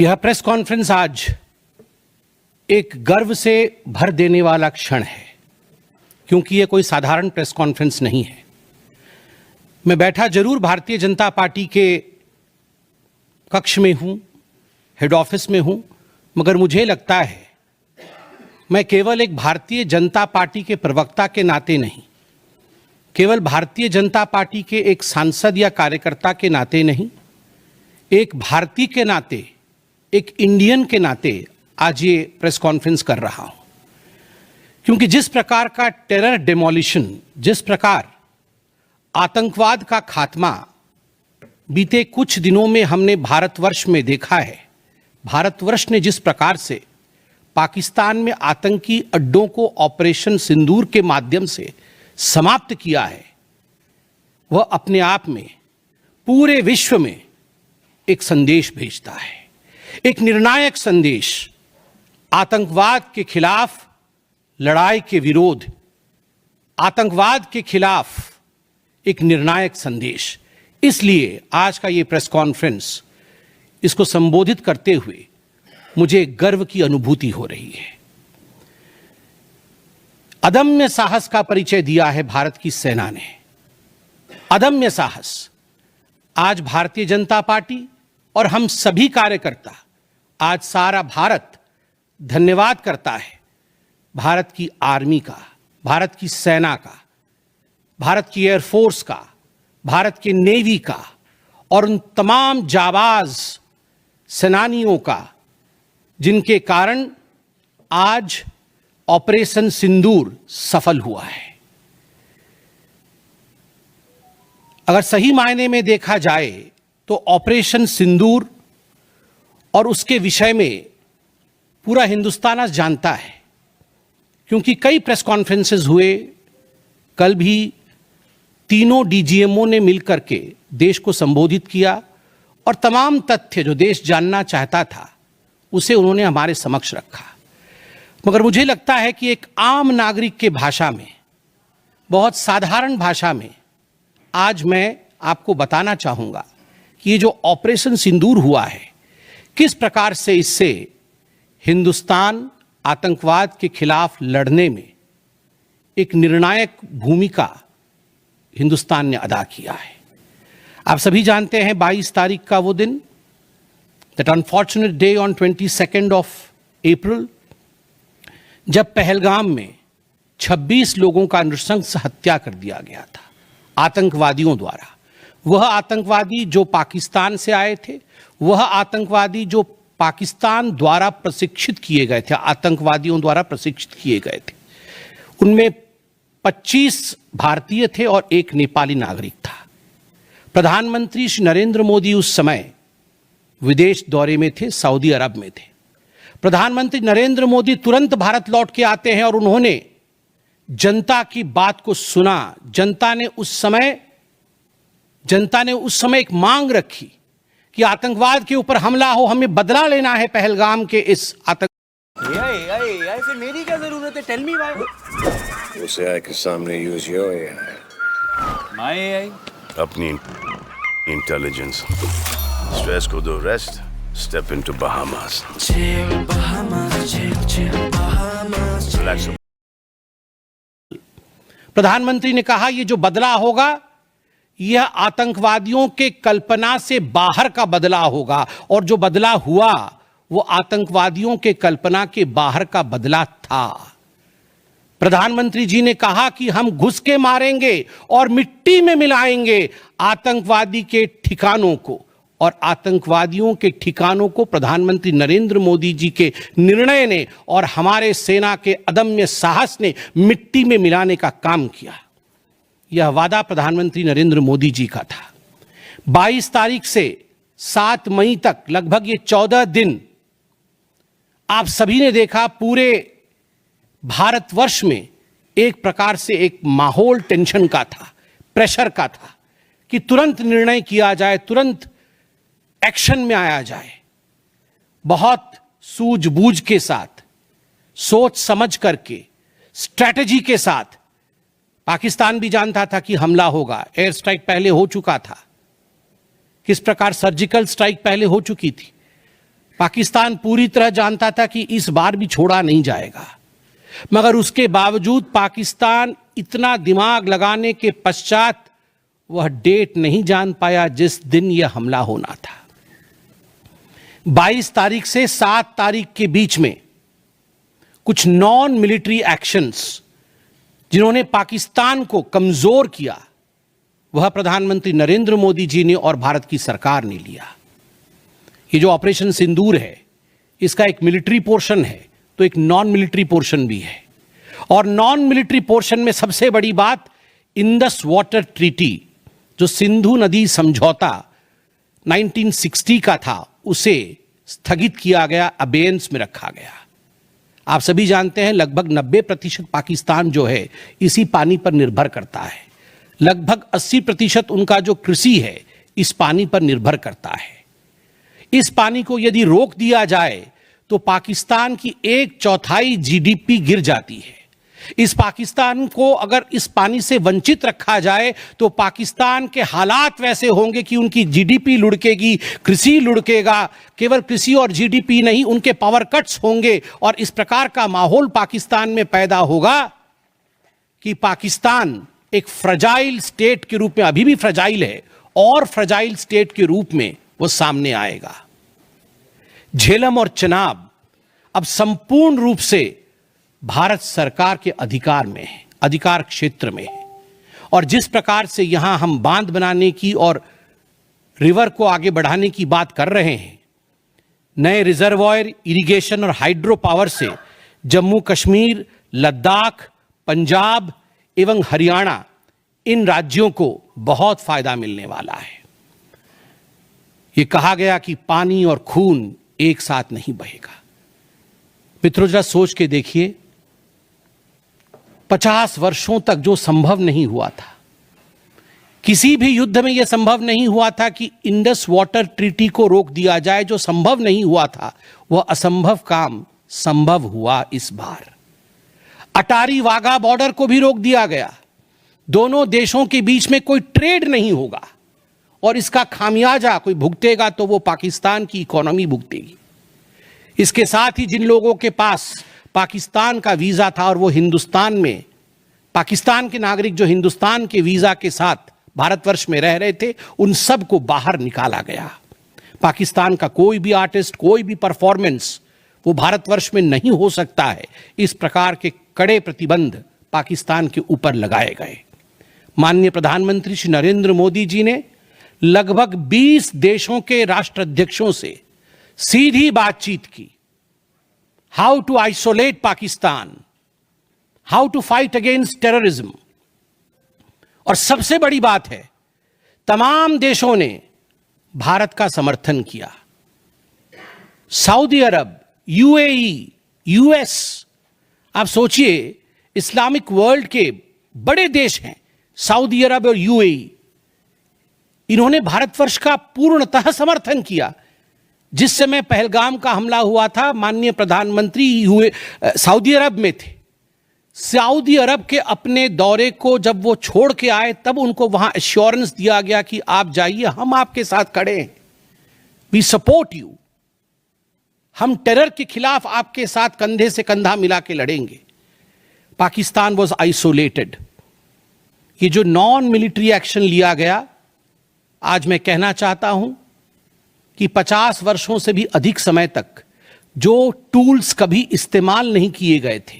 यह press conference आज एक गर्व से भर देने वाला क्षण है, क्योंकि यह कोई साधारण प्रेस कॉन्फ्रेंस नहीं है। मैं बैठा जरूर भारतीय जनता पार्टी के कक्ष में हूं, हेड ऑफिस में हूं, मगर मुझे लगता है मैं केवल एक भारतीय जनता पार्टी के प्रवक्ता के नाते नहीं, केवल भारतीय जनता पार्टी के एक सांसद या कार्यकर्ता के नाते नहीं, एक भारतीय के नाते, एक इंडियन के नाते आज ये प्रेस कॉन्फ्रेंस कर रहा हूं। क्योंकि जिस प्रकार का टेरर डेमोलिशन, जिस प्रकार आतंकवाद का खात्मा बीते कुछ दिनों में हमने भारतवर्ष में देखा है, भारतवर्ष ने जिस प्रकार से पाकिस्तान में आतंकी अड्डों को ऑपरेशन सिंदूर के माध्यम से समाप्त किया है, वह अपने आप में पूरे विश्व में एक संदेश भेजता है, एक निर्णायक संदेश। आतंकवाद के खिलाफ लड़ाई के विरोध, आतंकवाद के खिलाफ एक निर्णायक संदेश। इसलिए आज का ये प्रेस कॉन्फ्रेंस, इसको संबोधित करते हुए मुझे गर्व की अनुभूति हो रही है। अदम्य साहस का परिचय दिया है भारत की सेना ने, अदम्य साहस। आज भारतीय जनता पार्टी और हम सभी कार्यकर्ता, आज सारा भारत धन्यवाद करता है भारत की आर्मी का, भारत की सेना का, भारत की एयरफोर्स का, भारत के नेवी का और उन तमाम जाबाज सेनानियों का जिनके कारण आज ऑपरेशन सिंदूर सफल हुआ है। अगर सही मायने में देखा जाए तो ऑपरेशन सिंदूर और उसके विषय में पूरा हिंदुस्तान आज जानता है, क्योंकि कई प्रेस कॉन्फ्रेंसेस हुए। कल भी तीनों डीजीएमओ ने मिलकर के देश को संबोधित किया और तमाम तथ्य जो देश जानना चाहता था उसे उन्होंने हमारे समक्ष रखा। मगर मुझे लगता है कि एक आम नागरिक के भाषा में, बहुत साधारण भाषा में आज मैं आपको बताना चाहूंगा कि ये जो ऑपरेशन सिंदूर हुआ है, किस प्रकार से इससे हिंदुस्तान आतंकवाद के खिलाफ लड़ने में एक निर्णायक भूमिका हिंदुस्तान ने अदा किया है। आप सभी जानते हैं 22 तारीख का वो दिन, that unfortunate day on 22 of April, जब पहलगाम में 26 लोगों का नृशंस हत्या कर दिया गया था आतंकवादियों द्वारा। वह आतंकवादी जो पाकिस्तान से आए थे, वह आतंकवादी जो पाकिस्तान द्वारा प्रशिक्षित किए गए थे, आतंकवादियों द्वारा प्रशिक्षित किए गए थे। उनमें 25 भारतीय थे और एक नेपाली नागरिक था। प्रधानमंत्री श्री नरेंद्र मोदी उस समय विदेश दौरे में थे, सऊदी अरब में थे। प्रधानमंत्री नरेंद्र मोदी तुरंत भारत लौट के आते हैं और उन्होंने जनता की बात को सुना। जनता ने उस समय एक मांग रखी कि आतंकवाद के ऊपर हमला हो, हमें बदला लेना है पहलगाम के इस आतंक। फिर मेरी क्या जरूरत है? Tell me why. उस एआई के सामने use your AI. My AI? अपनी इंटेलिजेंस। स्ट्रेस को दो rest, step into Bahamas. Relax. प्रधानमंत्री ने कहा ये जो बदला होगा यह आतंकवादियों के कल्पना से बाहर का बदला होगा, और जो बदला हुआ वो आतंकवादियों के कल्पना के बाहर का बदला था। प्रधानमंत्री जी ने कहा कि हम घुस के मारेंगे और मिट्टी में मिलाएंगे आतंकवादी के ठिकानों को, और आतंकवादियों के ठिकानों को प्रधानमंत्री नरेंद्र मोदी जी के निर्णय ने और हमारे सेना के अदम्य साहस ने मिट्टी में मिलाने का काम किया। यह वादा प्रधानमंत्री नरेंद्र मोदी जी का था। 22 तारीख से 7 मई तक लगभग ये 14 दिन आप सभी ने देखा, पूरे भारतवर्ष में एक प्रकार से एक माहौल टेंशन का था, प्रेशर का था कि तुरंत निर्णय किया जाए, तुरंत एक्शन में आया जाए। बहुत सूझबूझ के साथ, सोच समझ करके, स्ट्रैटेजी के साथ। पाकिस्तान भी जानता था कि हमला होगा, एयर स्ट्राइक पहले हो चुका था, किस प्रकार सर्जिकल स्ट्राइक पहले हो चुकी थी। पाकिस्तान पूरी तरह जानता था कि इस बार भी छोड़ा नहीं जाएगा, मगर उसके बावजूद पाकिस्तान इतना दिमाग लगाने के पश्चात वह डेट नहीं जान पाया जिस दिन यह हमला होना था। 22 तारीख से 7 तारीख के बीच में कुछ नॉन मिलिट्री एक्शंस जिन्होंने पाकिस्तान को कमजोर किया, वह प्रधानमंत्री नरेंद्र मोदी जी ने और भारत की सरकार ने लिया। ये जो ऑपरेशन सिंदूर है, इसका एक मिलिट्री पोर्शन है तो एक नॉन मिलिट्री पोर्शन भी है। और नॉन मिलिट्री पोर्शन में सबसे बड़ी बात, इंडस वाटर ट्रीटी, जो सिंधु नदी समझौता 1960 का था, उसे स्थगित किया गया, अबेयंस में रखा गया। आप सभी जानते हैं लगभग 90% पाकिस्तान जो है इसी पानी पर निर्भर करता है। लगभग 80% उनका जो कृषि है इस पानी पर निर्भर करता है। इस पानी को यदि रोक दिया जाए तो पाकिस्तान की 1/4 जीडीपी गिर जाती है। इस पाकिस्तान को अगर इस पानी से वंचित रखा जाए तो पाकिस्तान के हालात वैसे होंगे कि उनकी जीडीपी लुढ़केगी, कृषि लुढ़केगा। केवल कृषि और जीडीपी नहीं, उनके पावर कट्स होंगे और इस प्रकार का माहौल पाकिस्तान में पैदा होगा कि पाकिस्तान एक फ्रजाइल स्टेट के रूप में, अभी भी फ्रजाइल है, और फ्रजाइल स्टेट के रूप में वो सामने आएगा। झेलम और चनाब अब संपूर्ण रूप से भारत सरकार के अधिकार में है, अधिकार क्षेत्र में है। और जिस प्रकार से यहां हम बांध बनाने की और रिवर को आगे बढ़ाने की बात कर रहे हैं, नए रिजर्वॉयर, इरिगेशन और हाइड्रो पावर से जम्मू कश्मीर, लद्दाख, पंजाब एवं हरियाणा, इन राज्यों को बहुत फायदा मिलने वाला है। यह कहा गया कि पानी और खून एक साथ नहीं बहेगा। मित्रों, जरा सोच के देखिए, 50 वर्षों तक जो संभव नहीं हुआ था, किसी भी युद्ध में यह संभव नहीं हुआ था कि इंडस वाटर ट्रीटी को रोक दिया जाए। जो संभव नहीं हुआ था वह असंभव काम संभव हुआ इस बार। अटारी वाघा बॉर्डर को भी रोक दिया गया। दोनों देशों के बीच में कोई ट्रेड नहीं होगा और इसका खामियाजा कोई भुगतेगा तो वो पाकिस्तान की इकोनॉमी भुगतेगी। इसके साथ ही जिन लोगों के पास पाकिस्तान का वीजा था और वो हिंदुस्तान में, पाकिस्तान के नागरिक जो हिंदुस्तान के वीजा के साथ भारतवर्ष में रह रहे थे, उन सब को बाहर निकाला गया। पाकिस्तान का कोई भी आर्टिस्ट, कोई भी परफॉर्मेंस वो भारतवर्ष में नहीं हो सकता है। इस प्रकार के कड़े प्रतिबंध पाकिस्तान के ऊपर लगाए गए। माननीय प्रधानमंत्री श्री नरेंद्र मोदी जी ने लगभग 20 देशों के राष्ट्राध्यक्षों से सीधी बातचीत की। How to isolate Pakistan, how to fight against terrorism. और सबसे बड़ी बात है, तमाम देशों ने भारत का समर्थन किया। सऊदी अरब, यूएई, यूएस, आप सोचिए इस्लामिक वर्ल्ड के बड़े देश हैं सऊदी अरब और यूएई, इन्होंने भारतवर्ष का पूर्णतः समर्थन किया। जिस समय पहलगाम का हमला हुआ था, माननीय प्रधानमंत्री सऊदी अरब में थे। सऊदी अरब के अपने दौरे को जब वो छोड़ के आए, तब उनको वहां एश्योरेंस दिया गया कि आप जाइए, हम आपके साथ खड़े हैं, वी सपोर्ट यू, हम टेरर के खिलाफ आपके साथ कंधे से कंधा मिला के लड़ेंगे। Pakistan was isolated. ये जो नॉन मिलिट्री एक्शन लिया गया, आज मैं कहना चाहता हूं कि 50 वर्षों से भी अधिक समय तक जो टूल्स कभी इस्तेमाल नहीं किए गए थे,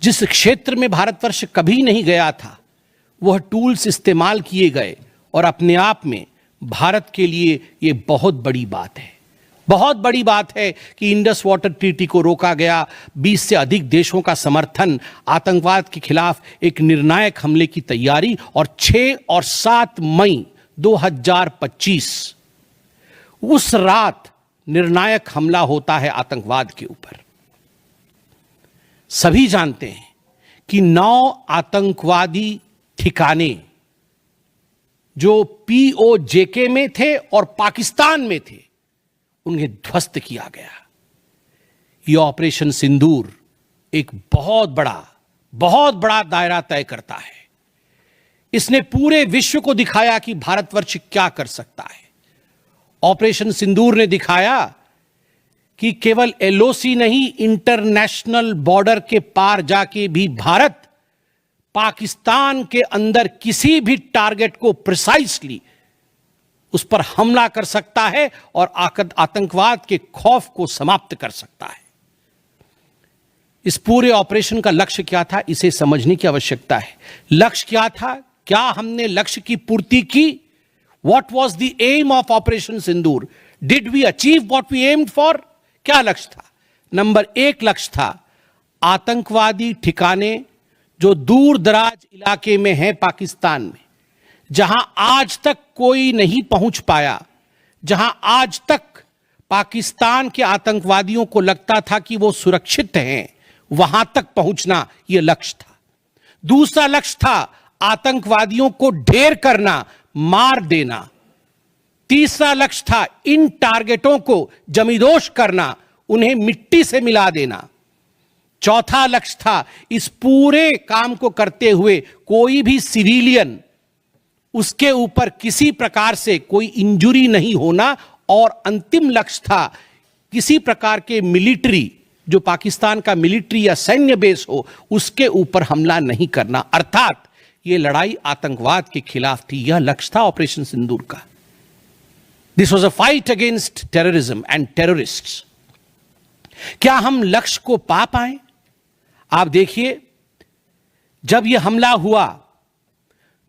जिस क्षेत्र में भारतवर्ष कभी नहीं गया था, वह टूल्स इस्तेमाल किए गए और अपने आप में भारत के लिए यह बहुत बड़ी बात है। बहुत बड़ी बात है कि इंडस वाटर ट्रीटी को रोका गया। 20 से अधिक देशों का समर्थन, आतंकवाद के खिलाफ एक निर्णायक हमले की तैयारी। और 6 और 7 मई 2025 उस रात निर्णायक हमला होता है आतंकवाद के ऊपर। सभी जानते हैं कि 9 आतंकवादी ठिकाने जो पीओजेके में थे और पाकिस्तान में थे, उन्हें ध्वस्त किया गया। यह ऑपरेशन सिंदूर एक बहुत बड़ा दायरा तय करता है। इसने पूरे विश्व को दिखाया कि भारतवर्ष क्या कर सकता है। ऑपरेशन सिंदूर ने दिखाया कि केवल एलओसी नहीं, इंटरनेशनल बॉर्डर के पार जाके भी भारत पाकिस्तान के अंदर किसी भी टारगेट को प्रिसाइसली उस पर हमला कर सकता है और आतंकवाद के खौफ को समाप्त कर सकता है। इस पूरे ऑपरेशन का लक्ष्य क्या था, इसे समझने की आवश्यकता है। लक्ष्य क्या था? क्या हमने लक्ष्य की पूर्ति की? What was the aim of operation Sindoor? Did we achieve what we aimed for? क्या लक्ष्य था? नंबर 1 लक्ष्य था आतंकवादी ठिकाने जो दूर दराज इलाके में हैं पाकिस्तान में, जहां आज तक कोई नहीं पहुंच पाया, जहां आज तक पाकिस्तान के आतंकवादियों को लगता था कि वो सुरक्षित हैं, वहां तक पहुंचना यह लक्ष्य था। दूसरा लक्ष्य था आतंकवादियों को ढेर करना, मार देना। तीसरा लक्ष्य था इन टारगेटों को जमींदोज करना, उन्हें मिट्टी से मिला देना। चौथा लक्ष्य था इस पूरे काम को करते हुए कोई भी सिविलियन, उसके ऊपर किसी प्रकार से कोई इंजुरी नहीं होना। और अंतिम लक्ष्य था किसी प्रकार के मिलिट्री, जो पाकिस्तान का मिलिट्री या सैन्य बेस हो, उसके ऊपर हमला नहीं करना। अर्थात यह लड़ाई आतंकवाद के खिलाफ थी। यह लक्ष्य था ऑपरेशन सिंदूर का। This was a fight against terrorism and terrorists. क्या हम लक्ष्य को पा पाए? आप देखिए, जब यह हमला हुआ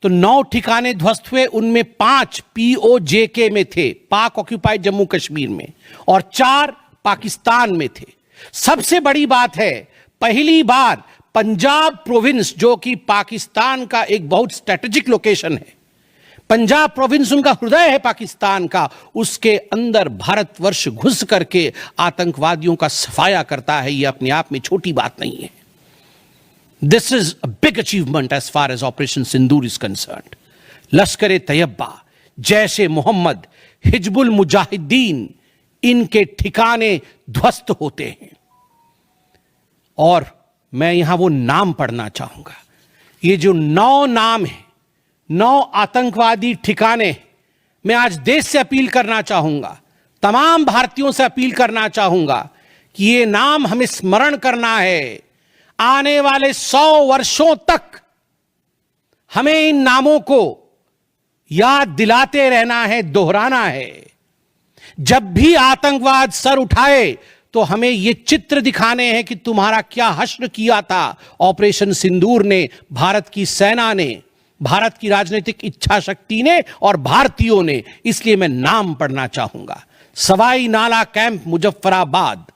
तो 9 ठिकाने ध्वस्त हुए, उनमें 5 POJK में थे, पाक ऑक्यूपाइड जम्मू कश्मीर में, और 4 पाकिस्तान में थे। सबसे बड़ी बात है, पहली बार पंजाब प्रोविंस, जो कि पाकिस्तान का एक बहुत स्ट्रेटेजिक लोकेशन है, पंजाब प्रोविंस उनका हृदय है पाकिस्तान का, उसके अंदर भारतवर्ष घुस करके आतंकवादियों का सफाया करता है। यह अपने आप में छोटी बात नहीं है। This is a big achievement as far as Operation Sindoor is concerned. लश्कर तैयबा, जैश मोहम्मद, हिजबुल मुजाहिदीन, इनके ठिकाने ध्वस्त होते हैं। और मैं यहां वो नाम पढ़ना चाहूंगा। ये जो 9 नाम है, 9 आतंकवादी ठिकाने, मैं आज देश से अपील करना चाहूंगा, तमाम भारतीयों से अपील करना चाहूंगा कि ये नाम हमें स्मरण करना है। आने वाले 100 वर्षों तक हमें इन नामों को याद दिलाते रहना है, दोहराना है। जब भी आतंकवाद सर उठाए तो हमें ये चित्र दिखाने हैं कि तुम्हारा क्या हश्र किया था ऑपरेशन सिंदूर ने, भारत की सेना ने, भारत की राजनीतिक इच्छा शक्ति ने और भारतीयों ने। इसलिए मैं नाम पढ़ना चाहूंगा। सवाई नाला कैंप मुजफ्फराबाद,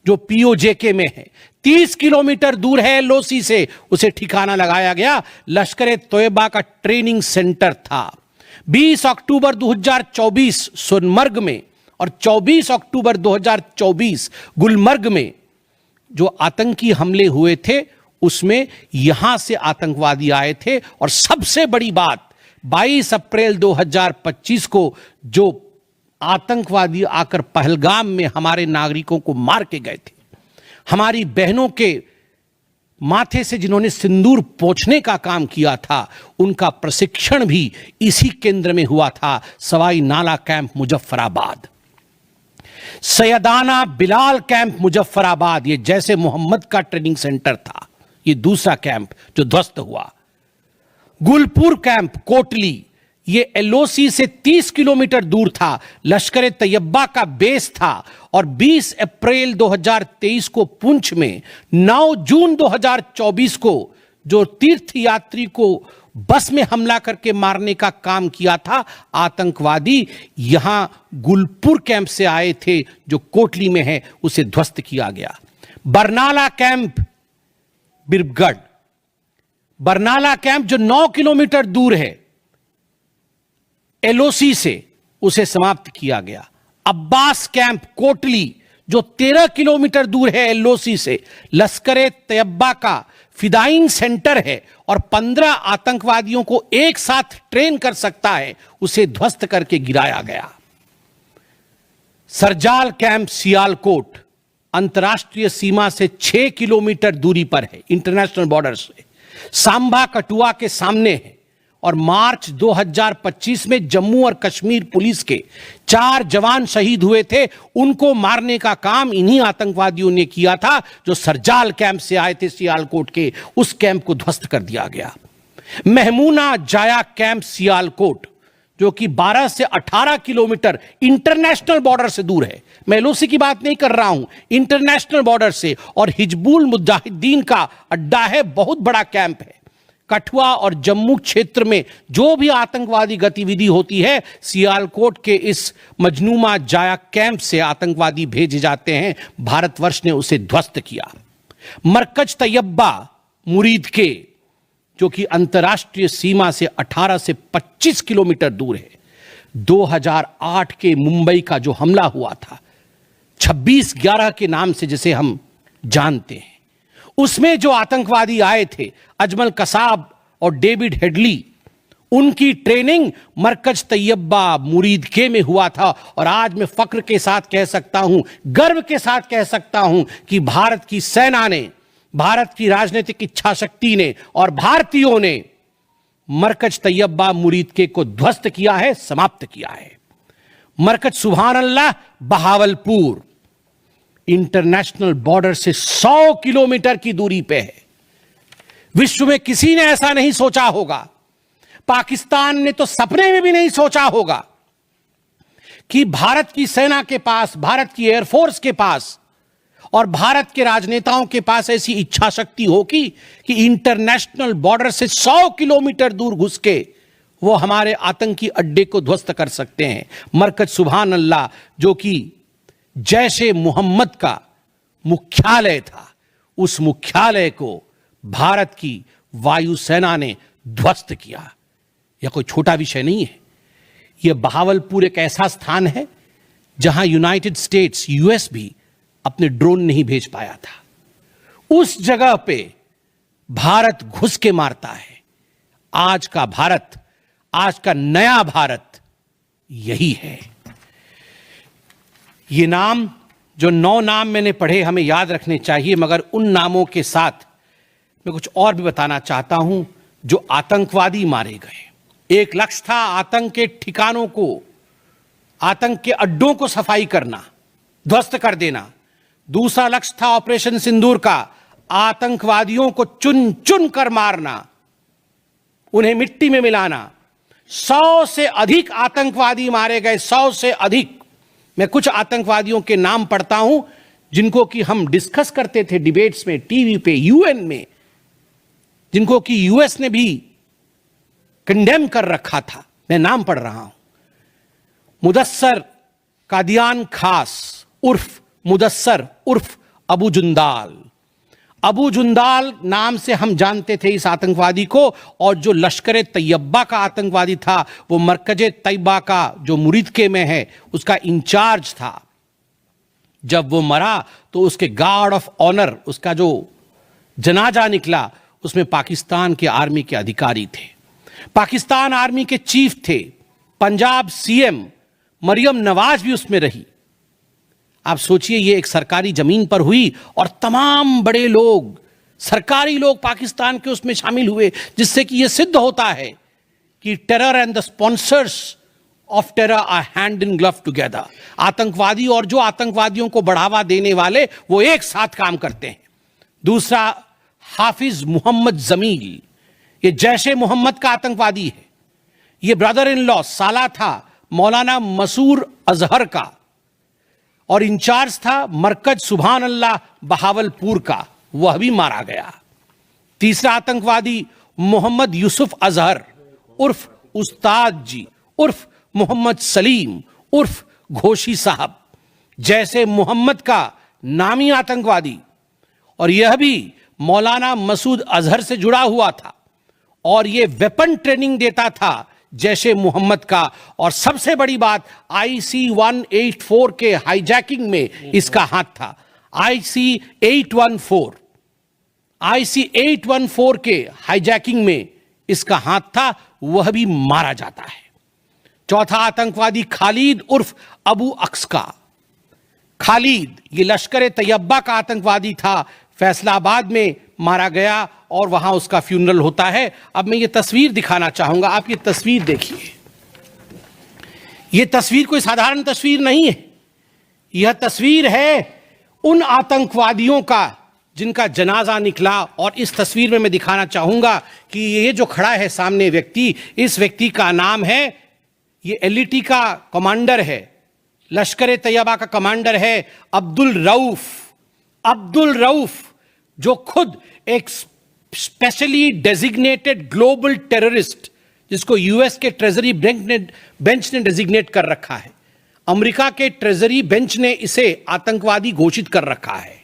जो POJK में है, 30 किलोमीटर दूर है एलओसी से, उसे ठिकाना लगाया गया। लश्कर तोयबा का ट्रेनिंग सेंटर था। 20 अक्टूबर 2024 सोनमर्ग में और 24 अक्टूबर 2024 गुलमर्ग में जो आतंकी हमले हुए थे, उसमें यहां से आतंकवादी आए थे। और सबसे बड़ी बात, 22 अप्रैल 2025 को जो आतंकवादी आकर पहलगाम में हमारे नागरिकों को मार के गए थे, हमारी बहनों के माथे से जिन्होंने सिंदूर पोंछने का काम किया था, उनका प्रशिक्षण भी इसी केंद्र में हुआ था, सवाई नाला कैंप मुजफ्फराबाद। सैयदाना बिलाल कैंप मुजफ्फराबाद, ये जैसे मोहम्मद का ट्रेनिंग सेंटर था, ये दूसरा कैंप जो ध्वस्त हुआ। गुलपुर कैंप कोटली, ये एलओसी से 30 किलोमीटर दूर था, लश्कर तैयबा का बेस था। और 20 अप्रैल 2023 को पुंछ में, 9 जून 2024 को जो तीर्थ यात्री को बस में हमला करके मारने का काम किया था आतंकवादी, यहां गुलपुर कैंप से आए थे जो कोटली में है, उसे ध्वस्त किया गया। बरनाला कैंप बिरगढ़, बरनाला कैंप जो 9 किलोमीटर दूर है एलओसी से, उसे समाप्त किया गया। अब्बास कैंप कोटली जो 13 किलोमीटर दूर है एलओसी से, लश्कर तैयबा का फिदाइंग सेंटर है और 15 आतंकवादियों को एक साथ ट्रेन कर सकता है, उसे ध्वस्त करके गिराया गया। सरजाल कैंप सियालकोट अंतर्राष्ट्रीय सीमा से 6 किलोमीटर दूरी पर है, इंटरनेशनल बॉर्डर से। सांबा कटुआ के सामने है और मार्च 2025 में जम्मू और कश्मीर पुलिस के 4 जवान शहीद हुए थे। उनको मारने का काम इन्हीं आतंकवादियों ने किया था जो सरजाल कैंप से आए थे सियालकोट के। उस कैंप को ध्वस्त कर दिया गया। महमूना जाया कैंप सियालकोट, जो कि 12 से 18 किलोमीटर इंटरनेशनल बॉर्डर से दूर है, मैं एलओसी की बात नहीं कर रहा हूं, इंटरनेशनल बॉर्डर से, और हिजबुल मुजाहिदीन का अड्डा है, बहुत बड़ा कैंप है। कठुआ और जम्मू क्षेत्र में जो भी आतंकवादी गतिविधि होती है, सियालकोट के इस मजनूमा जाया कैंप से आतंकवादी भेजे जाते हैं। भारतवर्ष ने उसे ध्वस्त किया। मरकज तैयबा मुरीद के, जो कि अंतर्राष्ट्रीय सीमा से 18 से 25 किलोमीटर दूर है, 2008 के मुंबई का जो हमला हुआ था 26/11 के नाम से जिसे हम जानते हैं, उसमें जो आतंकवादी आए थे अजमल कसाब और डेविड हेडली, उनकी ट्रेनिंग मरकज तैयबा मुरीद के में हुआ था। और आज मैं फक्र के साथ कह सकता हूं, गर्व के साथ कह सकता हूं कि भारत की सेना ने, भारत की राजनीतिक इच्छा शक्ति ने और भारतीयों ने मरकज तैयबा मुरीद के को ध्वस्त किया है, समाप्त किया है। मरकज सुभान अल्लाह बहावलपुर इंटरनेशनल बॉर्डर से 100 किलोमीटर की दूरी पे है। विश्व में किसी ने ऐसा नहीं सोचा होगा, पाकिस्तान ने तो सपने में भी नहीं सोचा होगा कि भारत की सेना के पास, भारत की एयरफोर्स के पास और भारत के राजनेताओं के पास ऐसी इच्छा शक्ति होगी कि इंटरनेशनल बॉर्डर से 100 किलोमीटर दूर घुस के वो हमारे आतंकी अड्डे को ध्वस्त कर सकते हैं। मरकज सुभान अल्लाह, जो कि जैशे मोहम्मद का मुख्यालय था, उस मुख्यालय को भारत की वायुसेना ने ध्वस्त किया। यह कोई छोटा विषय नहीं है। यह बहावलपुर एक ऐसा स्थान है जहां यूनाइटेड स्टेट्स, यूएस भी अपने ड्रोन नहीं भेज पाया था। उस जगह पे भारत घुस के मारता है। आज का भारत, आज का नया भारत यही है। ये नाम, जो 9 नाम मैंने पढ़े, हमें याद रखने चाहिए, मगर उन नामों के साथ मैं कुछ और भी बताना चाहता हूं। जो आतंकवादी मारे गए, एक लक्ष्य था आतंक के ठिकानों को, आतंक के अड्डों को सफाई करना, ध्वस्त कर देना। दूसरा लक्ष्य था ऑपरेशन सिंदूर का, आतंकवादियों को चुन चुन कर मारना, उन्हें मिट्टी में मिलाना। 100 से अधिक आतंकवादी मारे गए, 100 से अधिक। मैं कुछ आतंकवादियों के नाम पढ़ता हूं जिनको कि हम डिस्कस करते थे डिबेट्स में, टीवी पे, यूएन में, जिनको कि यूएस ने भी कंडेम कर रखा था। मैं नाम पढ़ रहा हूं। मुदस्सर कादियान खास उर्फ मुदस्सर उर्फ अबू जुंदाल। अबू जुंदाल नाम से हम जानते थे इस आतंकवादी को, और जो लश्कर तैयबा का आतंकवादी था, वो मरकज तैयबा का जो मुरीदके में है, उसका इंचार्ज था। जब वो मरा तो उसके गार्ड ऑफ ऑनर, उसका जो जनाजा निकला, उसमें पाकिस्तान के आर्मी के अधिकारी थे, पाकिस्तान आर्मी के चीफ थे, पंजाब सीएम मरियम नवाज भी उसमें रही। आप सोचिए, ये एक सरकारी जमीन पर हुई और तमाम बड़े लोग, सरकारी लोग पाकिस्तान के उसमें शामिल हुए, जिससे कि यह सिद्ध होता है कि terror and the sponsors of terror are hand in glove together. आतंकवादी और जो आतंकवादियों को बढ़ावा देने वाले, वो एक साथ काम करते हैं। दूसरा, हाफिज मोहम्मद जमील, ये जैशे मोहम्मद का आतंकवादी है। ये ब्रदर इन लॉ, साला था मौलाना मसूर अजहर का, और इंचार्ज था मरकज सुभान अल्लाह बहावलपुर का, वह भी मारा गया। तीसरा आतंकवादी मोहम्मद यूसुफ अजहर उर्फ उस्ताद जी उर्फ मोहम्मद सलीम उर्फ घोशी साहब, जैसे मोहम्मद का नामी आतंकवादी, और यह भी मौलाना मसूद अजहर से जुड़ा हुआ था, और यह वेपन ट्रेनिंग देता था जैशे मोहम्मद का। और सबसे बड़ी बात, IC 184 के हाईजैकिंग में इसका हाथ था। IC 814 के हाईजैकिंग में इसका हाथ था, वह भी मारा जाता है। चौथा आतंकवादी खालिद उर्फ अबू अक्स का। खालिद ये लश्कर तैयबा का आतंकवादी था, फैसलाबाद में मारा गया और वहां उसका फ्यूनरल होता है। अब मैं ये तस्वीर दिखाना चाहूंगा, आप ये तस्वीर देखिए। ये तस्वीर कोई साधारण तस्वीर नहीं है, यह तस्वीर है उन आतंकवादियों का जिनका जनाजा निकला। और इस तस्वीर में मैं दिखाना चाहूंगा कि ये जो खड़ा है सामने व्यक्ति, इस व्यक्ति का नाम है, ये एलईटी का कमांडर है, लश्कर तैयबा का कमांडर है, अब्दुल रऊफ। अब्दुल रऊफ जो खुद एक स्पेशली डेजिग्नेटेड ग्लोबल टेररिस्ट, जिसको यूएस के ट्रेजरी बेंच ने डेजिग्नेट कर रखा है, अमेरिका के ट्रेजरी बेंच ने इसे आतंकवादी घोषित कर रखा है,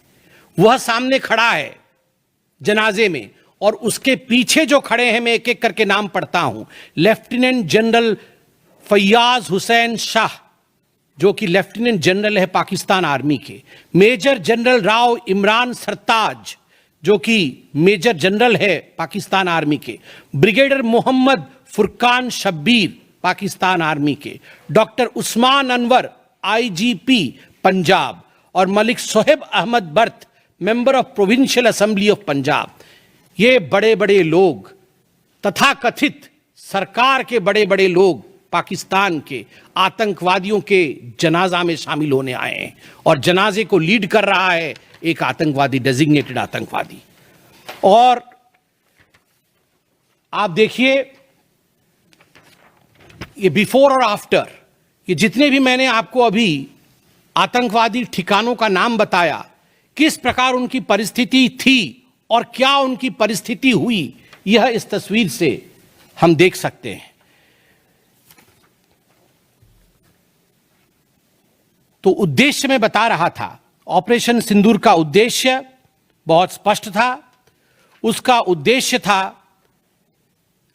वह सामने खड़ा है जनाजे में। और उसके पीछे जो खड़े हैं, मैं एक एक करके नाम पढ़ता हूं। लेफ्टिनेंट जनरल फैयाज हुसैन शाह, जो कि लेफ्टिनेंट जनरल है पाकिस्तान आर्मी के। मेजर जनरल राव इमरान सरताज, जो कि मेजर जनरल है पाकिस्तान आर्मी के। ब्रिगेडियर मोहम्मद फुरकान शब्बीर, पाकिस्तान आर्मी के। Doctor Usman Anwar, IGP Punjab. और मलिक सोहेब अहमद बर्थ, member of provincial assembly of Punjab. ये बड़े बड़े लोग, तथाकथित सरकार के बड़े बड़े लोग पाकिस्तान के आतंकवादियों के जनाजा में शामिल होने आए हैं। और जनाजे को लीड कर रहा है एक आतंकवादी, डेजिग्नेटेड आतंकवादी। और आप देखिए ये बिफोर और आफ्टर, ये जितने भी मैंने आपको अभी आतंकवादी ठिकानों का नाम बताया, किस प्रकार उनकी परिस्थिति थी और क्या उनकी परिस्थिति हुई, यह इस तस्वीर से हम देख सकते हैं। तो उद्देश्य मैं बता रहा था, ऑपरेशन सिंदूर का उद्देश्य बहुत स्पष्ट था। उसका उद्देश्य था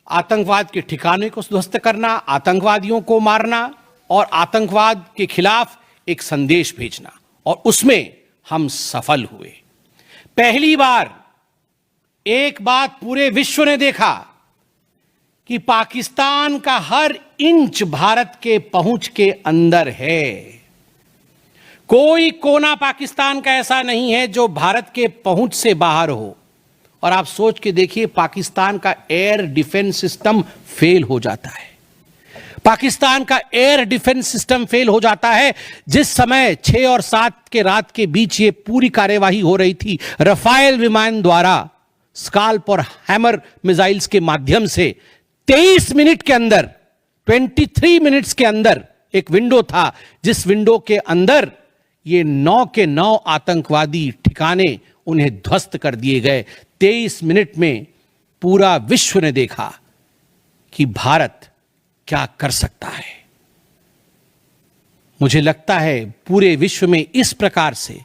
आतंकवाद के ठिकाने को ध्वस्त करना, आतंकवादियों को मारना और आतंकवाद के खिलाफ एक संदेश भेजना। और उसमें हम सफल हुए। पहली बार एक बात पूरे विश्व ने देखा कि पाकिस्तान का हर इंच भारत के पहुंच के अंदर है। कोई कोना पाकिस्तान का ऐसा नहीं है जो भारत के पहुंच से बाहर हो। और आप सोच के देखिए, पाकिस्तान का एयर डिफेंस सिस्टम फेल हो जाता है। पाकिस्तान का एयर डिफेंस सिस्टम फेल हो जाता है जिस समय 6 और 7 के रात के बीच ये पूरी कार्यवाही हो रही थी। रफाल विमान द्वारा स्काल्प और हैमर मिसाइल्स के माध्यम से 23 मिनट के अंदर, 23 मिनट्स के अंदर एक विंडो था, जिस विंडो के अंदर ये 9 के 9 आतंकवादी ठिकाने उन्हें ध्वस्त कर दिए गए। 23 मिनट में पूरा विश्व ने देखा कि भारत क्या कर सकता है। मुझे लगता है पूरे विश्व में इस प्रकार से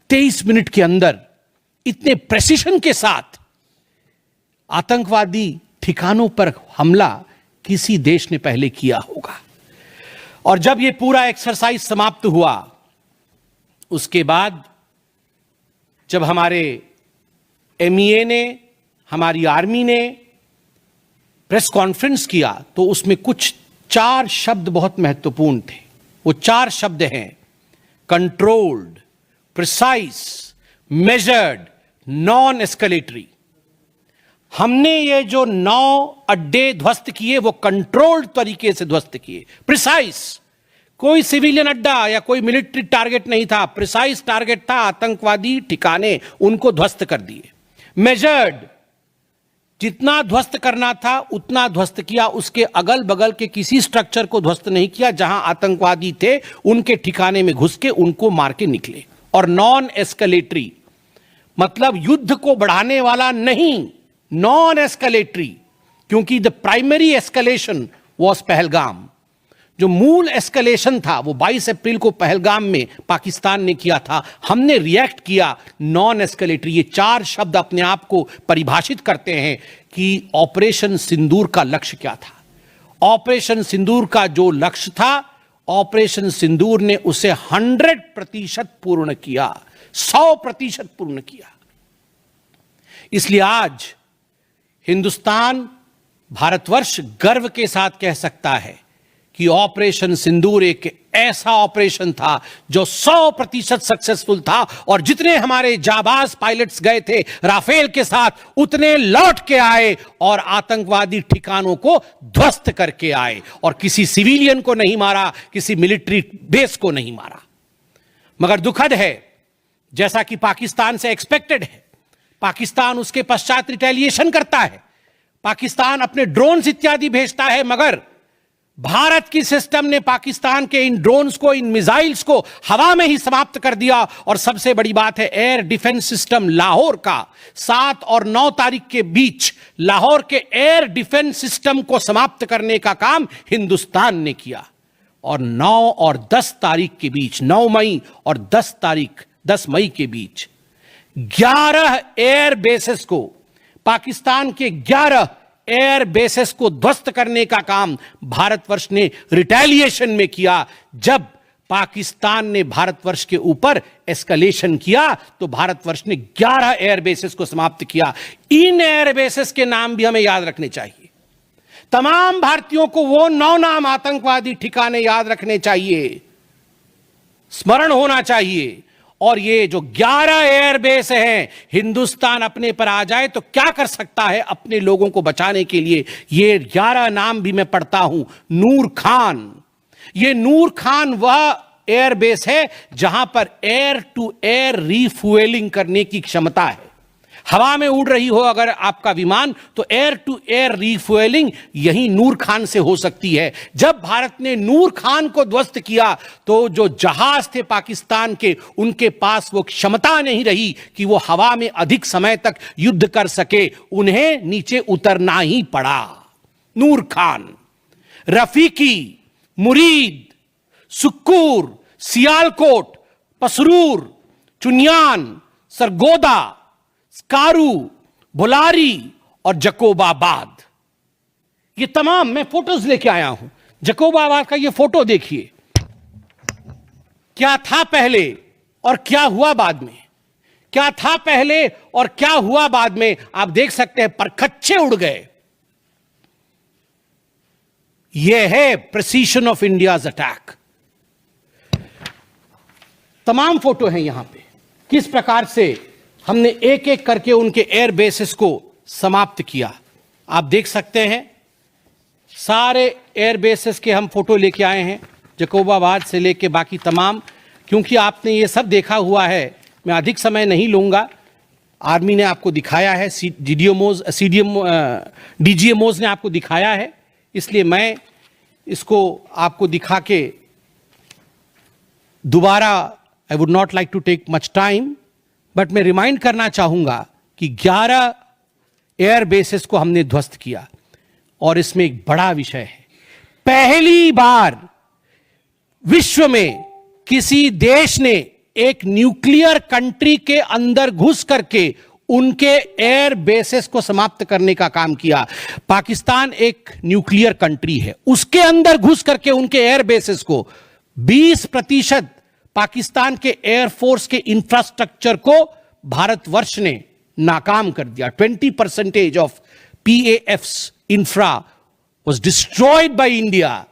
23 मिनट के अंदर इतने प्रेसिशन के साथ आतंकवादी ठिकानों पर हमला किसी देश ने पहले किया होगा। और जब यह पूरा एक्सरसाइज समाप्त हुआ, उसके बाद जब हमारे एमईए ने, हमारी आर्मी ने प्रेस कॉन्फ्रेंस किया, तो उसमें कुछ 4 शब्द बहुत महत्वपूर्ण थे। वो 4 शब्द हैं controlled, precise, measured, non escalatory. हमने ये जो 9 अड्डे ध्वस्त किए वो कंट्रोल्ड तरीके से ध्वस्त किए। प्रिसाइज, कोई सिविलियन अड्डा या कोई मिलिट्री टारगेट नहीं था, प्रिसाइज टारगेट था, आतंकवादी ठिकाने, उनको ध्वस्त कर दिए। मेजर्ड, जितना ध्वस्त करना था उतना ध्वस्त किया, उसके अगल बगल के किसी स्ट्रक्चर को ध्वस्त नहीं किया। जहां आतंकवादी थे उनके ठिकाने में घुस के उनको मार के निकले। और नॉन एस्केलेटरी मतलब युद्ध को बढ़ाने वाला नहीं, नॉन एस्केलेटरी, क्योंकि the primary escalation was Pahalgam. जो मूल एस्केलेशन था वो 22 अप्रैल को पहलगाम में पाकिस्तान ने किया था। हमने रिएक्ट किया नॉन एस्केलेटरी। ये 4 शब्द अपने आप को परिभाषित करते हैं कि ऑपरेशन सिंदूर का लक्ष्य क्या था। ऑपरेशन सिंदूर का जो लक्ष्य था, ऑपरेशन सिंदूर ने उसे 100% पूर्ण किया, 100% पूर्ण किया। इसलिए आज हिंदुस्तान, भारतवर्ष गर्व के साथ कह सकता है कि ऑपरेशन सिंदूर एक ऐसा ऑपरेशन था जो 100% सक्सेसफुल था, और जितने हमारे जाबाज पायलट्स गए थे राफेल के साथ उतने लौट के आए और आतंकवादी ठिकानों को ध्वस्त करके आए, और किसी सिविलियन को नहीं मारा, किसी मिलिट्री बेस को नहीं मारा। मगर दुखद है, जैसा कि पाकिस्तान से एक्सपेक्टेड है, पाकिस्तान उसके पश्चात रिटेलिएशन करता है, पाकिस्तान अपने ड्रोन्स इत्यादि भेजता है, मगर भारत की सिस्टम ने पाकिस्तान के इन ड्रोन्स को, इन मिसाइल्स को हवा में ही समाप्त कर दिया। और सबसे बड़ी बात है, एयर डिफेंस सिस्टम लाहौर का 7 और 9 तारीख के बीच लाहौर के एयर डिफेंस सिस्टम को समाप्त करने का काम हिंदुस्तान ने किया। और 9 और 10 तारीख के बीच, 9 मई और 10 मई के बीच 11 एयर बेसेस को, पाकिस्तान के 11 एयर बेसेस को ध्वस्त करने का काम भारतवर्ष ने रिटेलिएशन में किया। जब पाकिस्तान ने भारतवर्ष के ऊपर एस्केलेशन किया तो भारतवर्ष ने 11 एयर बेसेस को समाप्त किया। इन एयर बेसेस के नाम भी हमें याद रखने चाहिए। तमाम भारतीयों को वो 9 नाम आतंकवादी ठिकाने याद रखने चाहिए, स्मरण होना चाहिए। और ये जो 11 एयरबेस हैं, हिंदुस्तान अपने पर आ जाए तो क्या कर सकता है अपने लोगों को बचाने के लिए। ये 11 नाम भी मैं पढ़ता हूं। नूर खान, ये नूर खान वह एयरबेस है जहां पर एयर टू एयर रीफ्यूएलिंग करने की क्षमता है। हवा में उड़ रही हो अगर आपका विमान, तो एयर टू एयर रीफ्यूएलिंग यही नूर खान से हो सकती है। जब भारत ने नूर खान को ध्वस्त किया तो जो जहाज थे पाकिस्तान के, उनके पास वो क्षमता नहीं रही कि वो हवा में अधिक समय तक युद्ध कर सके, उन्हें नीचे उतरना ही पड़ा। नूर खान, रफीकी, मुरीद, सुक्कूर, सियालकोट, पसरूर, चुनियान, सरगोदा, स्कारू, भुलारी और जकोबाबाद, ये तमाम मैं फोटोज लेके आया हूं। जकोबाबाद का ये फोटो देखिए, क्या था पहले और क्या हुआ बाद में, क्या था पहले और क्या हुआ बाद में, आप देख सकते हैं परखच्चे उड़ गए। यह है प्रिसीशन ऑफ इंडियाज अटैक। तमाम फोटो हैं यहां पे, किस प्रकार से हमने एक एक करके उनके एयर बेसेस को समाप्त किया। आप देख सकते हैं सारे एयर बेसेस के हम फोटो लेके आए हैं, जकोबाबाद से लेके बाकी तमाम। क्योंकि आपने ये सब देखा हुआ है, मैं अधिक समय नहीं लूंगा। आर्मी ने आपको दिखाया है, डीजीएमओज ने आपको दिखाया है, इसलिए मैं इसको आपको दिखा के दोबारा, I would not like to take much time, but मैं रिमाइंड करना चाहूंगा कि 11 एयर बेसेस को हमने ध्वस्त किया। और इसमें एक बड़ा विषय है, पहली बार विश्व में किसी देश ने एक न्यूक्लियर कंट्री के अंदर घुस करके उनके एयर बेसेस को समाप्त करने का काम किया। पाकिस्तान एक न्यूक्लियर कंट्री है, उसके अंदर घुस करके उनके एयर बेसेस को 20% पाकिस्तान के एयरफोर्स के इंफ्रास्ट्रक्चर को भारतवर्ष ने नाकाम कर दिया। 20% of PAF's infra was destroyed by India.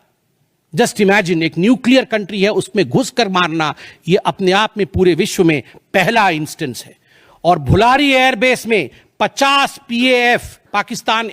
Just imagine, एक न्यूक्लियर कंट्री है, उसमें घुसकर मारना, यह अपने आप में पूरे विश्व में पहला इंस्टेंस है। और भुलारी एयरबेस में 50 PAF पाकिस्तान